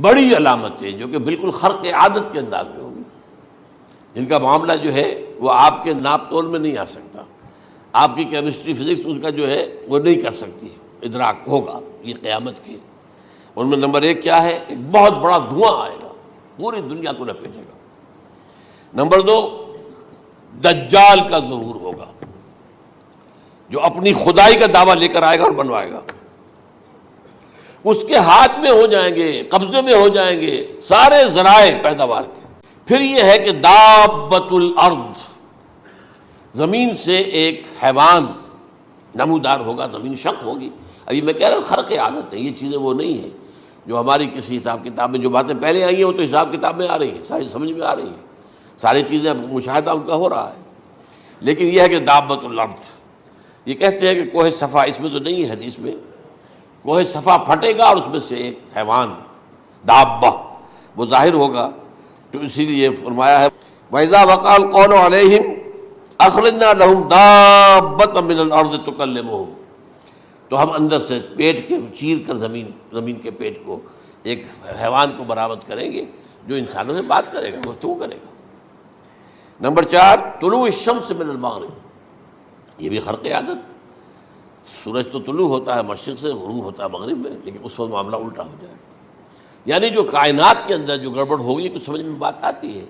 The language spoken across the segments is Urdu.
بڑی علامتیں جو کہ بالکل خرق عادت کے انداز میں ہوگی، جن کا معاملہ جو ہے وہ آپ کے ناپ تول میں نہیں آ سکتا، آپ کی کیمسٹری فزکس اس کا جو ہے وہ نہیں کر سکتی، ادراک ہوگا یہ قیامت کی۔ ان میں نمبر ایک کیا ہے؟ ایک بہت بڑا دھواں آئے گا، پوری دنیا کو لپیٹے گا۔ نمبر دو، دجال کا ظہور ہوگا، جو اپنی خدائی کا دعویٰ لے کر آئے گا اور بنوائے گا۔ اس کے ہاتھ میں ہو جائیں گے، قبضے میں ہو جائیں گے سارے ذرائع پیداوار کے۔ پھر یہ ہے کہ دابۃ الارض، زمین سے ایک حیوان نمودار ہوگا، زمین شق ہوگی۔ ابھی میں کہہ رہا ہوں خرق عادت ہے، یہ چیزیں وہ نہیں ہیں جو ہماری کسی حساب کتاب میں جو باتیں پہلے آئی ہیں وہ تو حساب کتاب میں آ رہی ہیں، ساری سمجھ میں آ رہی ہیں، ساری چیزیں مشاہدہ ان کا ہو رہا ہے۔ لیکن یہ ہے کہ دابۃ الارض، یہ کہتے ہیں کہ کوہ صفا، اس میں تو نہیں ہے حدیث میں، کوہ صفا پھٹے گا اور اس میں سے ایک حیوان دابہ وہ ظاہر ہوگا، تو اسی لیے فرمایا ہے وَإِذَا وَقَعَ الْقَوْلُ عَلَيْهِمْ أَخْرَجْنَا لَهُمْ دَابَّةً مِّنَ الْأَرْضِ تُكَلِّمُهُمْ، تو ہم اندر سے پیٹ کے چیر کر زمین کے پیٹ کو ایک حیوان کو برآمد کریں گے جو انسانوں سے بات کرے گا، گفتگو کرے گا۔ نمبر چار، طلوع الشمس من المغرب، یہ بھی خرق عادت، سورج تو طلوع ہوتا ہے مشرق سے، غروب ہوتا ہے مغرب میں، لیکن اس وقت معاملہ الٹا ہو جائے، یعنی جو کائنات کے اندر جو گڑبڑ ہوگی کچھ سمجھ میں بات آتی ہے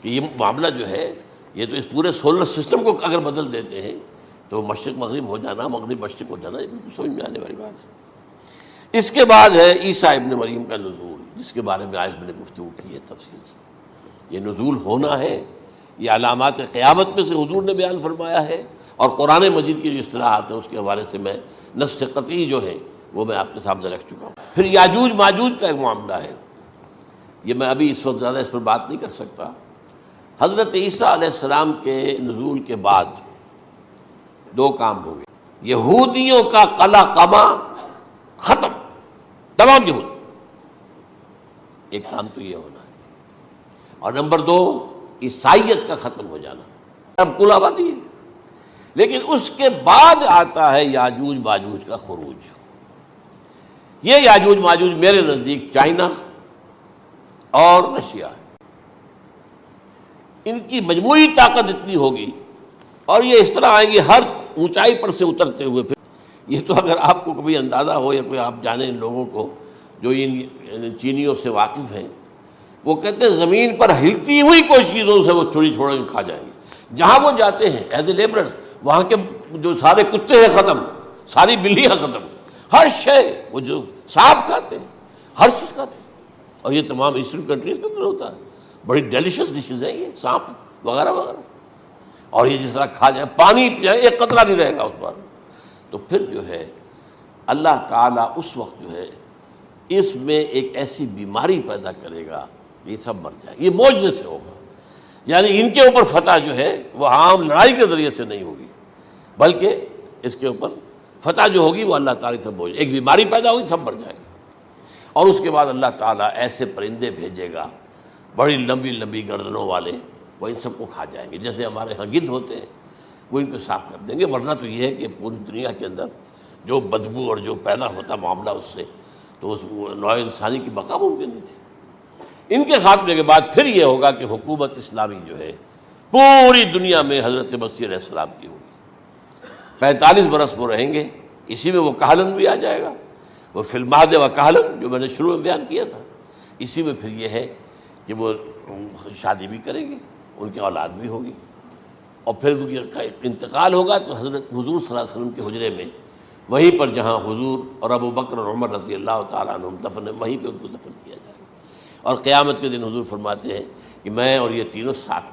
کہ یہ معاملہ جو ہے یہ تو اس پورے سولر سسٹم کو اگر بدل دیتے ہیں تو مشرق مغرب ہو جانا، مغرب مشرق ہو جانا، یہ بالکل سمجھ میں آنے والی بات ہے۔ اس کے بعد ہے عیسیٰ ابن مریم کا نزول، جس کے بارے میں آج میں نے گفتگو کی ہے تفصیل سے۔ یہ نزول ہونا ہے، یہ علامات قیامت میں سے حضور نے بیان فرمایا ہے، اور قرآن مجید کی جو اصطلاحات ہیں اس کے حوالے سے میں نص قطعی جو ہے وہ میں آپ کے سامنے رکھ چکا ہوں۔ پھر یاجوج ماجوج کا ایک معاملہ ہے، یہ میں ابھی اس وقت زیادہ اس پر بات نہیں کر سکتا۔ حضرت عیسیٰ علیہ السلام کے نزول کے بعد دو کام ہوں گے، یہودیوں کا قلع قمع ختم، تمام یہود، ایک کام تو یہ ہونا ہے، اور نمبر دو عیسائیت کا ختم ہو جانا، اب کل آبادی ہے۔ لیکن اس کے بعد آتا ہے یاجوج ماجوج کا خروج۔ یہ یاجوج ماجوج میرے نزدیک چائنا اور رشیا ہے، ان کی مجموعی طاقت اتنی ہوگی اور یہ اس طرح آئیں گے ہر اونچائی پر سے اترتے ہوئے۔ پھر یہ تو اگر آپ کو کبھی اندازہ ہو یا کوئی آپ جانیں ان لوگوں کو جو ان چینیوں سے واقف ہیں، وہ کہتے ہیں زمین پر ہلتی ہوئی کوئی چیزوں سے وہ چھوڑی چھوڑ کے کھا جائیں گے۔ جہاں وہ جاتے ہیں ایز اے لیبرر، وہاں کے جو سارے کتے ہیں ختم، ساری بلیاں ختم، ہر شے، وہ جو سانپ کھاتے ہیں، ہر چیز کھاتے ہیں، اور یہ تمام ایسٹرن کنٹریز کے اندر ہوتا ہے، بڑی ڈیلیشس ڈشز ہیں یہ سانپ وغیرہ وغیرہ، اور یہ جس طرح کھا جائے، پانی پئے ایک قطرہ نہیں رہے گا اس پر۔ تو پھر جو ہے اللہ تعالیٰ اس وقت جو ہے اس میں ایک ایسی بیماری پیدا کرے گا، یہ سب مر جائے، یہ معجزے سے ہوگا، یعنی ان کے اوپر فتح جو ہے وہ عام لڑائی کے ذریعے سے نہیں ہوگی، بلکہ اس کے اوپر فتح جو ہوگی وہ اللہ تعالیٰ سے بوجھ، ایک بیماری پیدا ہوگی، سب مر جائے گا، اور اس کے بعد اللہ تعالیٰ ایسے پرندے بھیجے گا بڑی لمبی لمبی گردنوں والے، وہ ان سب کو کھا جائیں گے، جیسے ہمارے ہاں گدھ ہوتے ہیں وہ ان کو صاف کر دیں گے۔ ورنہ تو یہ ہے کہ پوری دنیا کے اندر جو بدبو اور جو پیدا ہوتا معاملہ اس سے، تو اس نوع انسانی کی بقا ممکن نہیں تھی۔ ان کے خاتمے کے بعد پھر یہ ہوگا کہ حکومت اسلامی جو ہے پوری دنیا میں حضرت مسیح علیہ السلام کی ہوگی، 45 برس وہ رہیں گے، اسی میں وہ کہلن بھی آ جائے گا، وہ فی المہد و کہلن جو میں نے شروع میں بیان کیا تھا، اسی میں پھر یہ ہے کہ وہ شادی بھی کریں گے، ان کی اولاد بھی ہوگی، اور پھر ان کا انتقال ہوگا تو حضرت حضور صلی اللہ علیہ وسلم کے حجرے میں، وہیں پر جہاں حضور اور ابو بکر اور عمر رضی اللہ تعالیٰ عنہم دفن ہیں، وہیں پہ ان کو دفن کیا جائے گا، اور قیامت کے دن حضور فرماتے ہیں کہ میں اور یہ تینوں ساتھ